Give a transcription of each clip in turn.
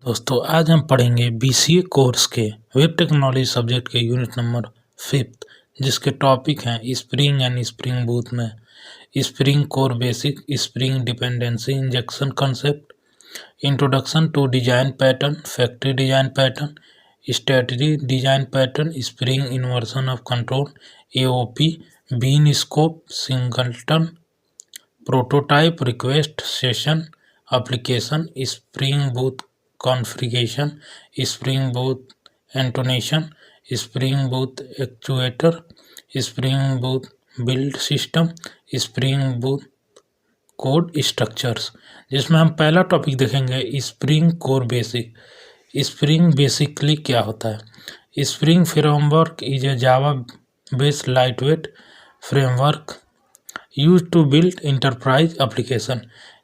दोस्तों आज हम पढ़ेंगे बीसीए कोर्स के वेब टेक्नोलॉजी सब्जेक्ट के यूनिट नंबर 5 जिसके टॉपिक हैं स्प्रिंग एंड स्प्रिंग बूट में Spring core basic, Spring dependency injection concept, introduction to design pattern, factory design pattern, strategy design pattern, Spring inversion of control, AOP, bean scope, singleton, prototype, request, session, application, Spring boot configuration, spring Boot annotation, Spring boot actuator, Spring Boot build system, Spring Boot code structures. जिसमें हम पहला topic देखेंगे spring core basic. Spring basically क्या होता है? Spring framework is a Java based lightweight framework use to build enterprise application.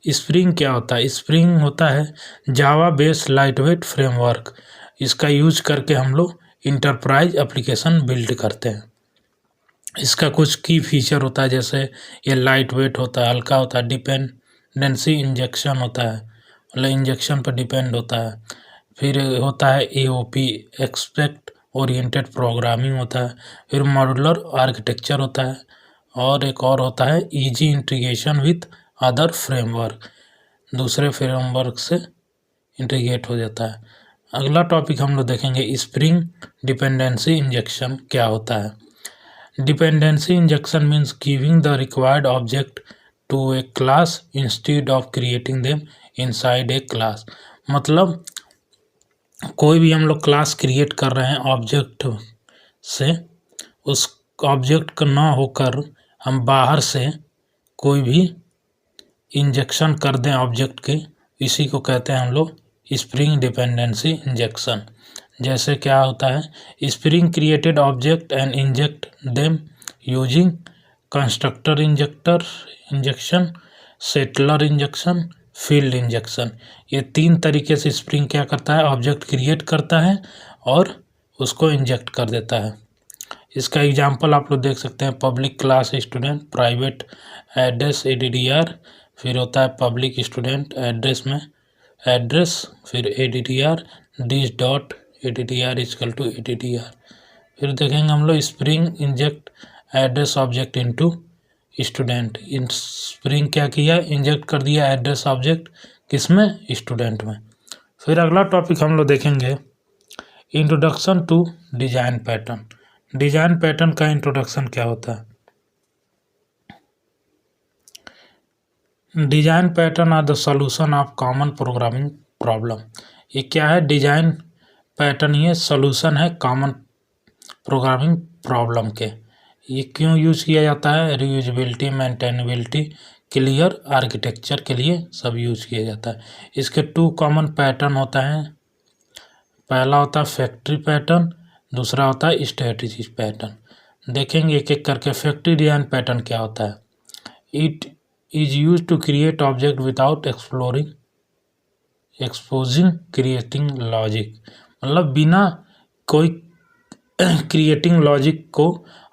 Spring क्या होता है? स्प्रिंग होता है जावा बेस्ड लाइटवेट फ्रेमवर्क। इसका यूज करके हम लोग इंटरप्राइज एप्लीकेशन बिल्ड करते हैं। इसका कुछ की फीचर होता है, जैसे ये लाइट वेट होता है, हल्का होता है, डिपेंडेंसी इंजेक्शन होता है, मतलब इंजेक्शन पर डिपेंड होता है। फिर होता है एओपी एक्सपेक्ट ओरिएंटेड प्रोग्रामिंग होता है। फिर मॉड्यूलर आर्किटेक्चर होता है और एक और होता है easy integration with other framework, दूसरे फ्रेमवर्क से इंटीग्रेट हो जाता है। अगला टॉपिक हम लोग देखेंगे स्प्रिंग डिपेंडेंसी इंजेक्शन क्या होता है। Dependency injection means giving the required object to a class instead of creating them inside a class. मतलब कोई भी हम लोग क्लास क्रिएट कर रहे हैं ऑब्जेक्ट से, उस ऑब्जेक्ट का ना होकर हम बाहर से कोई भी इंजेक्शन कर दें ऑब्जेक्ट के, इसी को कहते हैं हम लोग स्प्रिंग डिपेंडेंसी इंजेक्शन। जैसे क्या होता है, spring created object and inject them using constructor injection, setter injection, field injection. ये तीन तरीके से स्प्रिंग क्या करता है, ऑब्जेक्ट क्रिएट करता है और उसको इंजेक्ट कर देता है। इसका एग्जांपल आप लोग देख सकते हैं, public class student, private address ADDR, फिर होता है पब्लिक स्टूडेंट एड्रेस में एड्रेस, फिर ADDR this dot ADDR equal to ADDR. फिर देखेंगे हम लोग spring inject address object into student. In spring क्या किया, इंजेक्ट कर दिया एड्रेस ऑब्जेक्ट किसमें, स्टूडेंट में। फिर अगला टॉपिक हम लोग देखेंगे introduction to design pattern. Design pattern का इंट्रोडक्शन क्या होता है? Design pattern are the solution of common programming problem. ये क्या है? डिजाइन पैटर्न ये सॉल्यूशन है कॉमन प्रोग्रामिंग प्रॉब्लम के। ये क्यों यूज किया जाता है? रीयूजेबिलिटी, मेंटेनेबिलिटी, क्लियर आर्किटेक्चर के लिए सब यूज किया जाता है। इसके 2 कॉमन पैटर्न होता है। पहला होता है फैक्ट्री पैटर्न, दूसरा होता है स्ट्रेटजी पैटर्न। देखेंगे एक एक करके। फैक्ट्री डिजाइन पैटर्न क्या होता है? It is used to create object without exposing creating logic। मतलब बिना कोई क्रिएटिंग लॉजिक को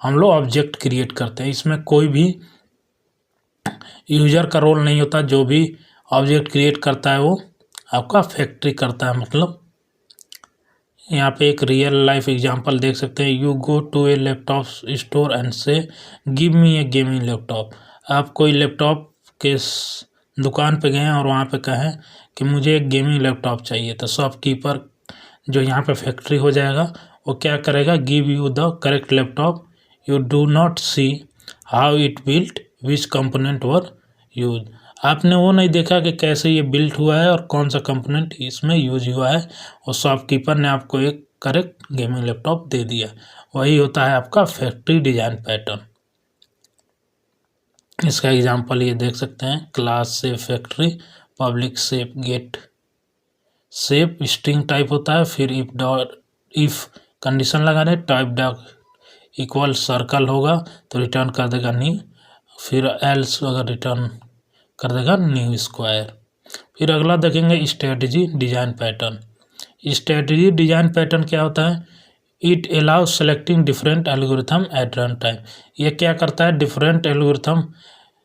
हम लोग ऑब्जेक्ट क्रिएट करते हैं। इसमें कोई भी यूजर का रोल नहीं होता, जो भी ऑब्जेक्ट क्रिएट करता है वो आपका फैक्ट्री करता है। मतलब यहाँ पे एक रियल लाइफ एग्जांपल देख सकते हैं। You go to a laptop store and say give me a gaming laptop. आप कोई लैपटॉप के दुकान पे गए हैं और वहाँ पे कहें कि मुझे एक गेमिंग लैपटॉप चाहिए, तो शॉपकीपर जो यहाँ पे फैक्ट्री हो जाएगा वो क्या करेगा, give you the correct laptop. You do not see how it built, which component were use. आपने वो नहीं देखा कि कैसे ये बिल्ट हुआ है और कौन सा कंपोनेंट इसमें यूज हुआ है, और शॉपकीपर ने आपको एक करेक्ट गेमिंग लैपटॉप दे दिया। वही होता है आपका फैक्ट्री डिजाइन पैटर्न। इसका एग्जांपल ये देख सकते हैं, क्लास से factory, public shape get shape, string type होता है। फिर इफ कंडीशन लगा दे, टाइप डॉट इक्वल सर्कल होगा तो रिटर्न कर देगा न्यू, फिर एल्स अगर रिटर्न कर देगा न्यू स्क्वायर। फिर अगला देखेंगे strategy design pattern. Strategy design pattern क्या होता है? It allows selecting different algorithm at run time. ये क्या करता है? डिफरेंट एल्गोरिथम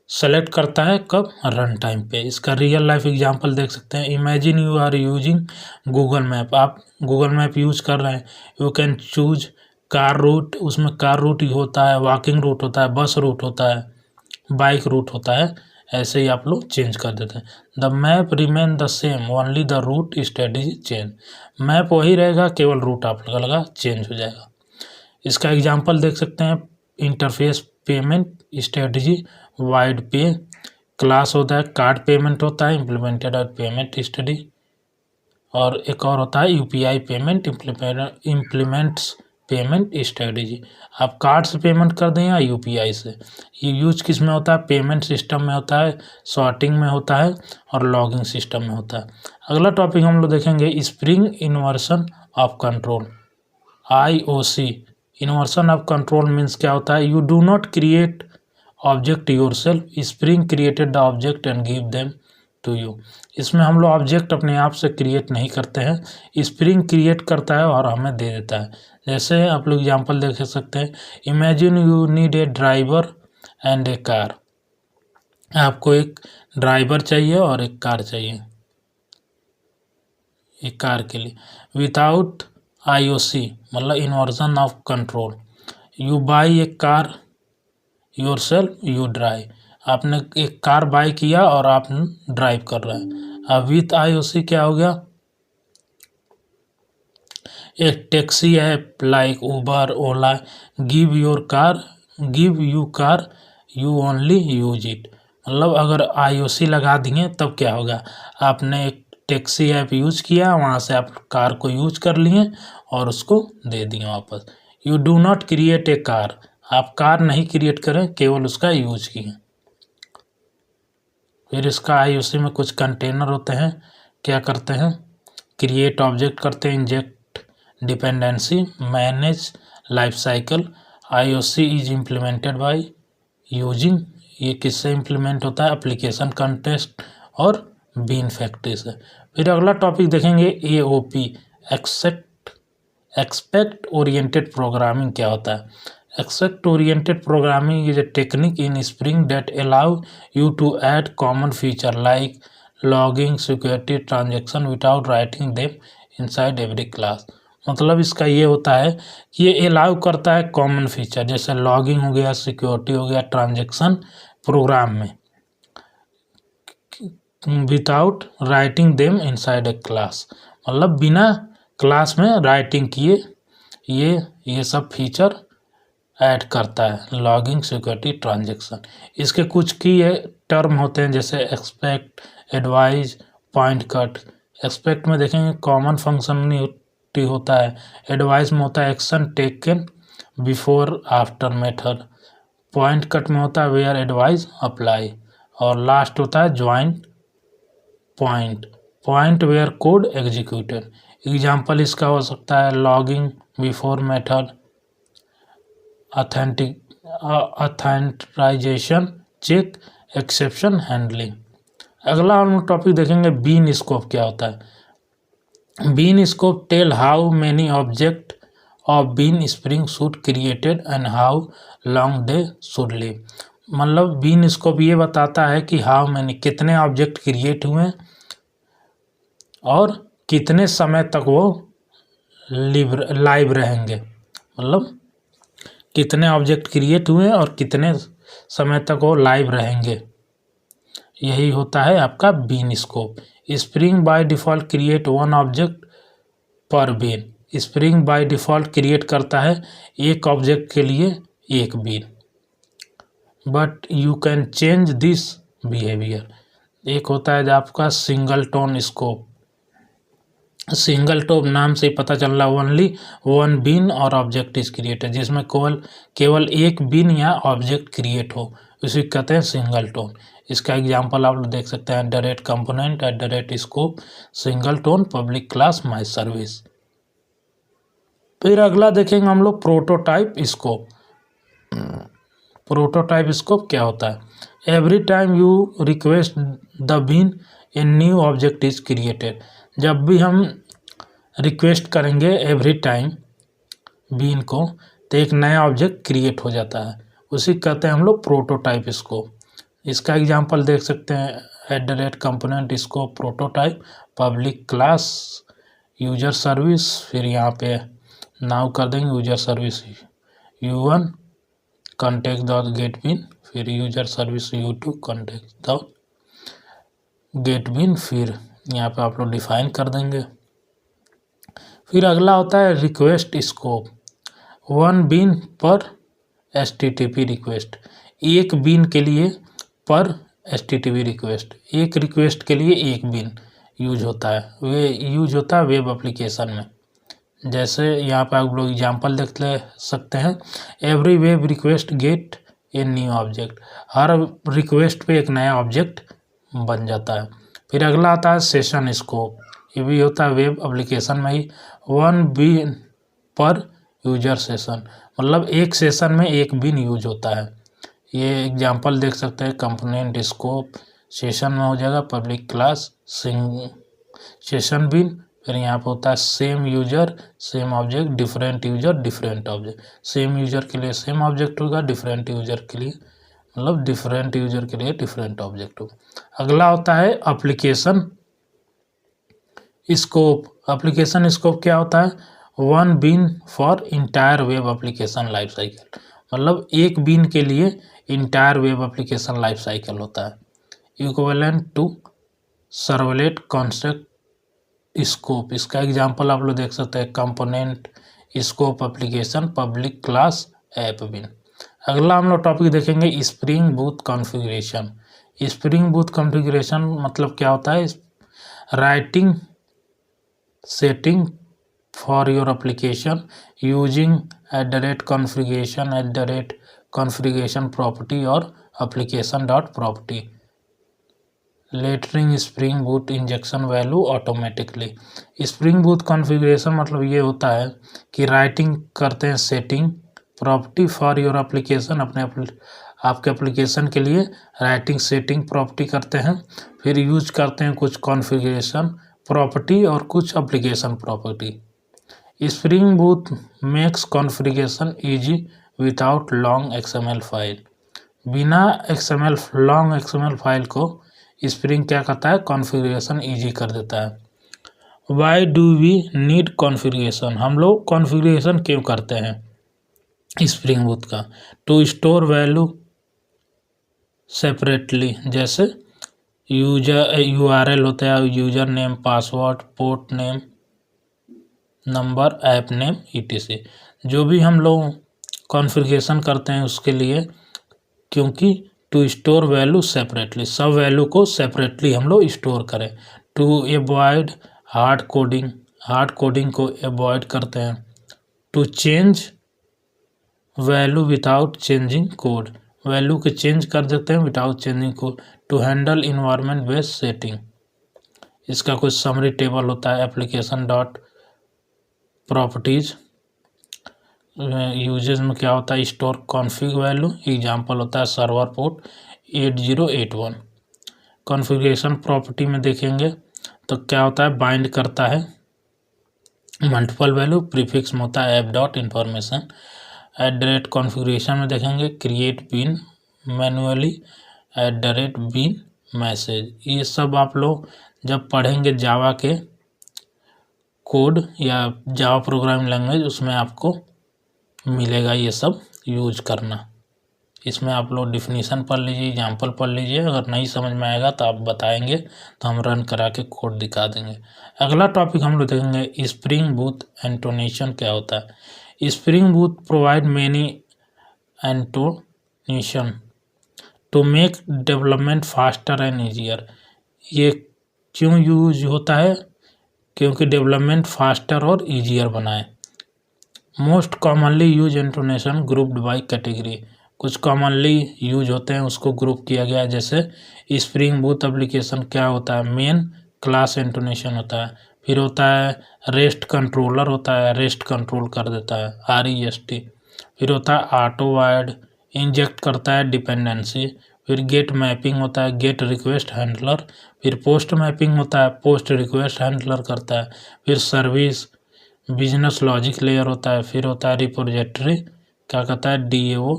सेलेक्ट करता है कब, रन टाइम पे। इसका रियल लाइफ एग्जांपल देख सकते हैं। Imagine you are using Google map, आप गूगल मैप यूज कर रहे हैं। You can choose car route, उसमें कार रूट ही होता है, वॉकिंग रूट होता है, बस रूट होता है, बाइक रूट होता है, ऐसे ही आप लोग चेंज कर देते हैं। The map remain the same, only the route strategy change. Map वही रहेगा, केवल रूट आप लगा चेंज हो जाएगा। इसका एग्जांपल देख सकते हैं। इंटरफेस पेमेंट स्ट्रेटजी, वाइड पे क्लास होता है, कार्ड पेमेंट होता है, इम्प्लीमेंटेड और पेमेंट स्टडी, और एक और होता है UPI payment implements payment strategy. आप कार्ड से पेमेंट कर दें या यूपीआई से। ये यूज किस में होता है, पेमेंट सिस्टम में होता है, सॉर्टिंग में होता है और लॉगिंग सिस्टम में होता है। अगला टॉपिक हम लोग देखेंगे spring inversion of control, IOC। Inversion of control means क्या होता है, you do not create object yourself, spring created the object and give them to you. इसमें हम लोग ऑब्जेक्ट अपने आप से क्रिएट नहीं करते हैं, स्प्रिंग क्रिएट करता है और हमें दे देता है। जैसे आप लोग एग्जांपल देख सकते हैं। Imagine you need a driver and A car, आपको एक ड्राइवर चाहिए और एक कार चाहिए, एक कार के लिए। विदाउट IOC मतलब inversion of control, you by A car yourself, you drive. आपने एक कार बाय किया और आप ड्राइव कर रहे हैं। अब विथ IOC क्या हो गया, एक taxi app like Uber, Ola give you car, you only use it. मतलब अगर IOC लगा दिए तब क्या होगा, आपने एक टैक्सी ऐप यूज किया, वहाँ से आप कार को यूज कर लिए और उसको दे दिए वापस। You do not create a car, आप कार नहीं क्रिएट करें, केवल उसका यूज किए। फिर इसका IOC में कुछ कंटेनर होते हैं, क्या करते हैं, क्रिएट ऑब्जेक्ट करते हैं, inject dependency, manage life cycle. IOC is implemented by using, ये किससे इम्प्लीमेंट होता है, एप्लीकेशन कंटेस्ट और बीन फैक्ट्री से। फिर अगला टॉपिक देखेंगे AOP, एक्सपेक्ट ओरिएंटेड प्रोग्रामिंग क्या होता है। Object oriented programming is a technique in Spring that allow you to add common feature like logging, security, transaction without writing them inside every class। मतलब इसका ये होता है कि ये अलाउ करता है कॉमन फीचर, जैसे लॉगिंग हो गया, सिक्योरिटी हो गया, ट्रांजेक्शन प्रोग्राम में, without writing them inside a class. मतलब बिना क्लास में राइटिंग किए ये सब फीचर ऐड करता है, लॉगिंग, सिक्योरिटी, ट्रांजेक्शन। इसके कुछ की टर्म होते हैं जैसे expect, advise, point cut. Expect में देखेंगे कॉमन फंक्शनलिटी होता है, एडवाइज में होता है action taken before after method, pointcut में होता है वेयर एडवाइज अप्लाई, और लास्ट होता है joint point where code executed. Example इसका हो सकता है logging before method, authentication check, exception handling. अगला हम टॉपिक देखेंगे बीन स्कोप क्या होता है। Bean scope tell how many object of bean spring should created and how long they should live. मतलब बीन स्कोप ये बताता है कि हाउ मेनी कितने ऑब्जेक्ट क्रिएट हुए और कितने समय तक वो लाइव रहेंगे, मतलब कितने ऑब्जेक्ट क्रिएट हुए और कितने समय तक वो लाइव रहेंगे, यही होता है आपका bean scope. Spring by default create one object per bean, spring by default create करता है एक ऑब्जेक्ट के लिए एक bean, but you can change this behaviour. एक होता है जो आपका singleton scope, singleton नाम से पता चल रहा है, ओनली वन बीन और ऑब्जेक्ट इज क्रिएटेड, जिसमें केवल एक बीन या ऑब्जेक्ट क्रिएट हो, उसे कहते हैं सिंगल टोन। इसका एग्जांपल आप लोग देख सकते हैं, direct component, direct scope, single tone, public class, माई सर्विस। फिर अगला देखेंगे हम लोग प्रोटोटाइप स्कोप। प्रोटोटाइप स्कोप क्या होता है, every time you request the bean a new object is created. जब भी हम रिक्वेस्ट करेंगे एवरी टाइम बीन को, तो एक नया ऑब्जेक्ट क्रिएट हो जाता है, उसी कहते हैं हम लोग प्रोटोटाइप स्कोप। इसका एग्जांपल देख सकते हैं @component scope prototype public class user service, फिर यहाँ पे नाउ कर देंगे user service u1 context dot get bean, फिर user service u2 context dot get bean, फिर यहाँ पे आप लोग डिफाइन कर देंगे। फिर अगला होता है रिक्वेस्ट स्कोप 1 बिन पर HTTP रिक्वेस्ट, एक बिन के लिए पर HTTP रिक्वेस्ट, एक रिक्वेस्ट के लिए एक बिन यूज होता है, वे यूज होता है वेब एप्लीकेशन में। जैसे यहाँ पे आप लोग एग्जांपल देख ले सकते हैं, एवरी वेब रिक्वेस्ट गेट ए न्यू ऑब्जेक्ट, हर रिक्वेस्ट पे एक नया ऑब्जेक्ट बन जाता है। फिर अगला आता है सेशन स्कोप, ये भी होता है वेब एप्लीकेशन में ही 1 बिन पर यूजर सेशन, मतलब एक सेशन में एक बिन यूज होता है। ये एग्जांपल देख सकते हैं कंपोनेंट स्कोप सेशन में हो जाएगा पब्लिक क्लास सेशन बिन, फिर यहाँ पे होता है same user same object different user different object, same user के लिए सेम ऑब्जेक्ट होगा, डिफरेंट यूजर के लिए मतलब डिफरेंट यूजर के लिए डिफरेंट ऑब्जेक्ट होगा। अगला होता है एप्लीकेशन स्कोप, एप्लीकेशन स्कोप क्या होता है 1 bean for entire web application life cycle, मतलब एक बिन के लिए entire web application life cycle होता है। Equivalent to servlet concept scope, इसका एग्जांपल आप लोग देख सकते हैं component scope application public class app bean. अगला हम लोग टॉपिक देखेंगे spring boot configuration. Spring boot configuration मतलब क्या होता है, writing setting for your application using @configuration property और application.property lettering spring boot injection value automatically. Spring boot configuration मतलब ये होता है कि राइटिंग करते हैं setting property for your application, आपके एप्लीकेशन के लिए राइटिंग सेटिंग प्रॉपर्टी करते हैं, फिर यूज करते हैं कुछ कॉन्फ़िगरेशन प्रॉपर्टी और कुछ application property. Spring boot makes configuration easy without long XML file, बिना लॉन्ग XML फाइल को स्प्रिंग क्या करता है कॉन्फ़िगरेशन इजी कर देता है। Why do we need configuration, हम लोग कॉन्फ़िगरेशन क्यों करते हैं स्प्रिंग बूट का, टू स्टोर वैल्यू सेपरेटली, जैसे URL होता है user name password port name number app name etc, जो भी हम लोग कॉन्फ़िगरेशन करते हैं उसके लिए, क्योंकि टू स्टोर वैल्यू सेपरेटली, सब वैल्यू को सेपरेटली हम लोग स्टोर करें। टू एवॉइड हार्ड कोडिंग को एवॉइड करते हैं। To change value without changing code, value को चेंज कर देते हैं without changing code. To handle environment based setting, इसका कुछ समरी टेबल होता है एप्लीकेशन डॉट प्रॉपर्टीज यूजेस में क्या होता है स्टोर कॉन्फ़िग वैल्यू, एग्जांपल होता है सर्वर पोर्ट 8081। कॉन्फ़िगरेशन प्रॉपर्टी में देखेंगे तो क्या होता है बाइंड करता है मल्टीपल वैल्यू, प्रीफिक्स में होता है ऐप डॉट इन्फॉर्मेशन। कॉन्फ़िगरेशन में देखेंगे क्रिएट बिन मैनुअली बिन मैसेज, ये सब आप लोग जब पढ़ेंगे जावा के कोड या जावा प्रोग्रामिंग लैंग्वेज उसमें आपको मिलेगा ये सब यूज करना। इसमें आप लोग डिफिनीशन पढ़ लीजिए एग्जाम्पल पढ़ लीजिए, अगर नहीं समझ में आएगा तो आप बताएंगे तो हम रन करा के कोड दिखा देंगे। अगला टॉपिक हम लोग देखेंगे स्प्रिंग बूट एंटोनेशन क्या होता है। Spring boot provide many annotation to make development faster and easier, ये क्यों यूज होता है क्योंकि डेवलपमेंट फास्टर और ईजियर बनाए। Most commonly use annotation grouped by category, कुछ कॉमनली यूज होते हैं उसको ग्रुप किया गया है। जैसे स्प्रिंग बूट एप्लीकेशन क्या होता है मेन क्लास इंटोनेशन होता है, फिर होता है रेस्ट कंट्रोलर होता है रेस्ट कंट्रोल कर देता है REST, फिर होता है ऑटो वाइड इंजेक्ट करता है डिपेंडेंसी, फिर गेट मैपिंग होता है गेट रिक्वेस्ट हैंडलर, फिर पोस्ट मैपिंग होता है पोस्ट रिक्वेस्ट हैंडलर करता है, फिर सर्विस बिजनेस लॉजिक लेयर होता है, फिर होता है रिपोजिटरी क्या कहता है DAO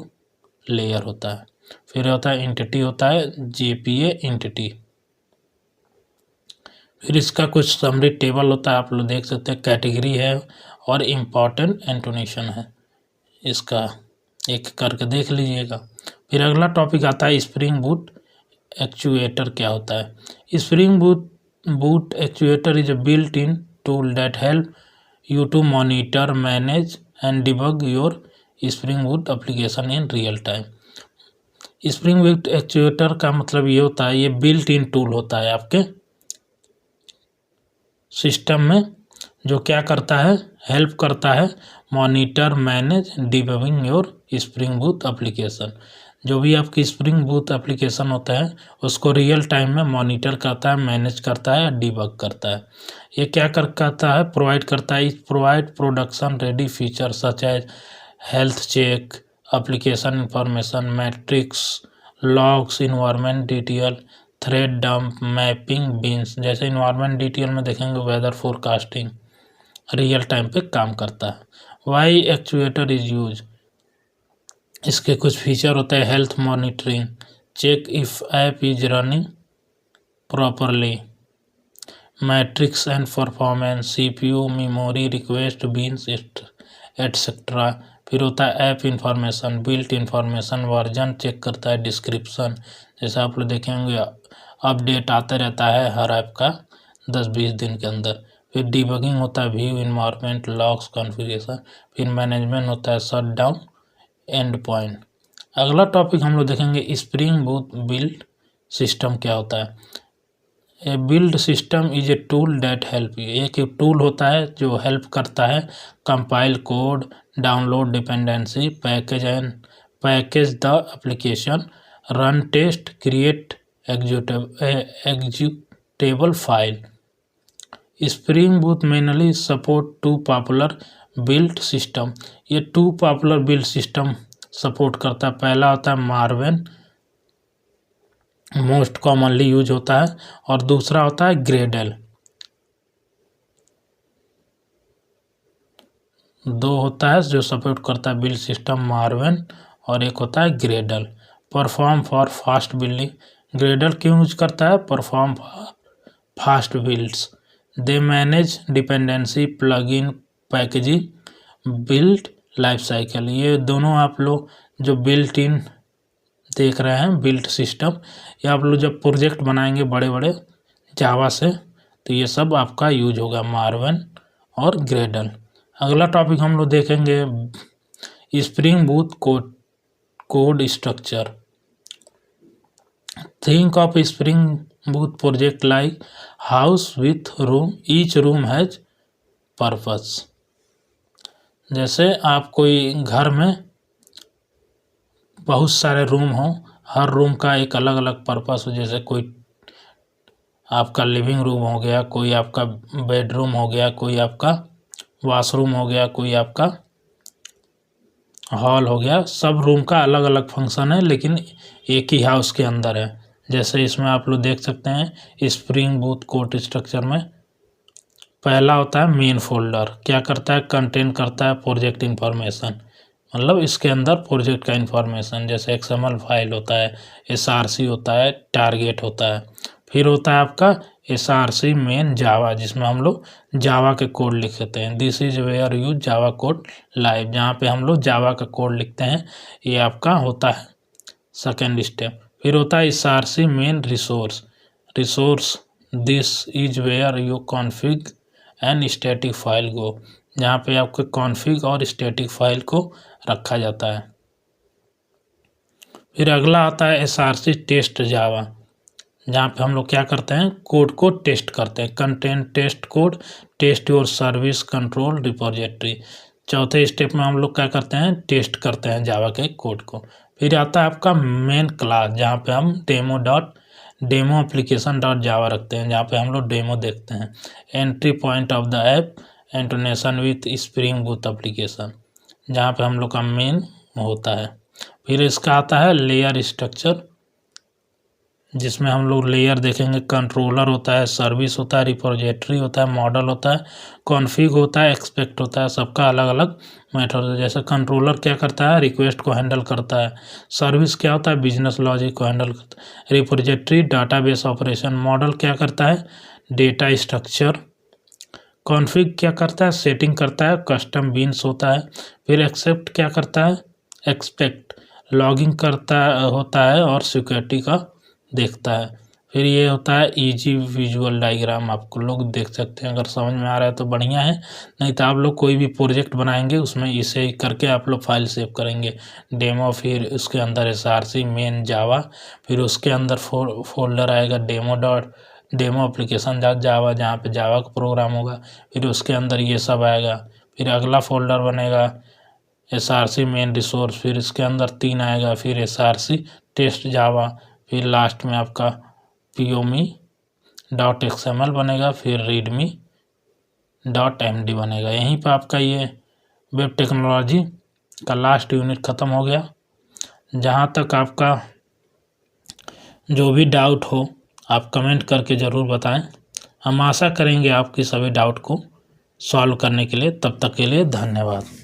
लेयर होता है। फिर होता है एंटिटी, होता है जेपीए एंटिटी। फिर इसका कुछ समरी टेबल होता है, आप लोग देख सकते हैं, कैटेगरी है और इम्पॉर्टेंट एंटोनेशन है। इसका एक करके देख लीजिएगा। फिर अगला टॉपिक आता है स्प्रिंग बूट एक्चुएटर क्या होता है। Spring boot actuator is a built in tool that help you to monitor, manage and debug your spring boot application in real time. Spring boot actuator का मतलब ये होता है, ये बिल्ट इन टूल होता है आपके सिस्टम में, जो क्या करता है, हेल्प करता है monitor, manage, debugging your spring boot application. जो भी आपकी स्प्रिंग बूट एप्लीकेशन होता है उसको रियल टाइम में मॉनिटर करता है, मैनेज करता है, डिबग करता है। ये क्या करता है, प्रोवाइड करता है, provide production ready feature such as health check, application information, metrics, logs, environment detail, thread dump, mapping, beans. जैसे इन्वायरमेंट डिटेल में देखेंगे वेदर फोरकास्टिंग, रियल टाइम पे काम करता है। वाई एक्चुएटर इज यूज, इसके कुछ फीचर होते हैं, health monitoring, check if app is running properly, metrics and performance, CPU, memory, request, beans etcetera. फिर होता है app information, built information, version check करता है, डिस्क्रिप्शन, जैसे आप लोग देखेंगे अपडेट आता रहता है हर ऐप का 10-20 दिन के अंदर। फिर डिबगिंग होता है, व्यू इन्वायरमेंट, लॉग्स, कॉन्फ़िगरेशन। फिर मैनेजमेंट होता है, शट डाउन, एंड पॉइंट। अगला टॉपिक हम लोग देखेंगे स्प्रिंग बूट बिल्ड सिस्टम क्या होता है। A build system is a tool that help you, एक टूल होता है जो हेल्प करता है compile code, download dependency, package the application, run test, create executable file. Spring boot mainly support two popular build system, ये 2 popular build system support करता है। पहला होता है मार्वेन, मोस्ट कॉमनली यूज होता है, और दूसरा होता है ग्रेडल। 2 होता है जो सपोर्ट करता है बिल्ड सिस्टम, मार्वेन, और एक होता है Gradle. Perform for fast building, Gradle क्यों यूज करता है, perform fast builds, they manage dependency, plug in, packaging, build life cycle. ये दोनों आप लोग जो बिल्ट इन देख रहे हैं बिल्ट सिस्टम, ये आप लोग जब प्रोजेक्ट बनाएंगे बड़े बड़े जावा से, तो ये सब आपका यूज होगा, मार्वेन और ग्रेडल। अगला टॉपिक हम लोग देखेंगे spring Boot code structure. Think of spring boot project like house with room, each room has purpose. जैसे आप कोई घर में बहुत सारे रूम हो, हर रूम का एक अलग अलग पर्पस हो, जैसे कोई आपका लिविंग रूम हो गया, कोई आपका बेडरूम हो गया, कोई आपका वॉशरूम हो गया, कोई आपका हॉल हो गया। सब रूम का अलग अलग फंक्शन है लेकिन एक ही हाउस के अंदर है। जैसे इसमें आप लोग देख सकते हैं स्प्रिंग बूट कोड स्ट्रक्चर में पहला होता है मेन फोल्डर, क्या करता है, कंटेन करता है प्रोजेक्ट इन्फॉर्मेशन, मतलब इसके अंदर प्रोजेक्ट का इन्फॉर्मेशन, जैसे XML फाइल होता है, SRC होता है, टारगेट होता है। फिर होता है आपका SRC मेन जावा, जिसमें हम लोग जावा के कोड लिखते हैं, this is where use Java code live, जहाँ पे हम लोग जावा का कोड लिखते हैं, ये आपका होता है सेकेंड स्टेप। फिर होता है SRC main resource, this is where you config and static file go, जहाँ पे आपके कॉन्फ़िग और स्टैटिक फाइल को रखा जाता है। फिर अगला आता है SRC टेस्ट जावा, जहाँ पे हम लोग क्या करते हैं, कोड को टेस्ट करते हैं, content test code, test your service control repository. चौथे स्टेप में हम लोग क्या करते हैं, टेस्ट करते हैं जावा के कोड को। फिर आता है आपका मेन क्लास, जहाँ पे हम डेमो एप्लीकेशन डॉट जावा रखते हैं, जहाँ पे हम लोग डेमो देखते हैं। Entry point of the app, intonation with spring boot application, जहाँ पे हम लोग का मेन होता है। फिर इसका आता है लेयर स्ट्रक्चर, जिसमें हम लोग लेयर देखेंगे, कंट्रोलर होता है, सर्विस होता है, रिपोजिटरी होता है, मॉडल होता है, कॉन्फ़िग होता है, एक्सपेक्ट होता है। सबका अलग अलग मेथड होता है। जैसे कंट्रोलर क्या करता है, रिक्वेस्ट को हैंडल करता है। सर्विस क्या होता है, बिजनेस लॉजिक को हैंडल करता है। Repository database operation. मॉडल क्या करता है, डेटा स्ट्रक्चर। कॉन्फ़िग क्या करता है, सेटिंग करता है, कस्टम बीन्स होता है। फिर एक्सेप्ट क्या करता है, एक्सपेक्ट लॉगिंग करता होता है और सिक्योरिटी का देखता है। फिर ये होता है इजी विजुअल डायग्राम। आप लोग देख सकते हैं, अगर समझ में आ रहा है तो बढ़िया है, नहीं तो आप लोग कोई भी प्रोजेक्ट बनाएंगे उसमें इसे करके आप लोग फाइल सेव करेंगे। डेमो, फिर उसके अंदर src मेन जावा, फिर उसके अंदर फोल्डर आएगा डेमो एप्लीकेशन जावा, जहाँ पे जावा का प्रोग्राम होगा। फिर उसके अंदर ये सब आएगा। फिर अगला फोल्डर बनेगा src मेन रिसोर्स, फिर इसके अंदर 3 आएगा। फिर src टेस्ट जावा, फिर लास्ट में आपका pomi.xml बनेगा, फिर readme.md बनेगा। यहीं पर आपका ये वेब टेक्नोलॉजी का लास्ट यूनिट ख़त्म हो गया। जहाँ तक आपका जो भी डाउट हो आप कमेंट करके ज़रूर बताएं। हम आशा करेंगे आपकी सभी डाउट को सॉल्व करने के लिए। तब तक के लिए धन्यवाद।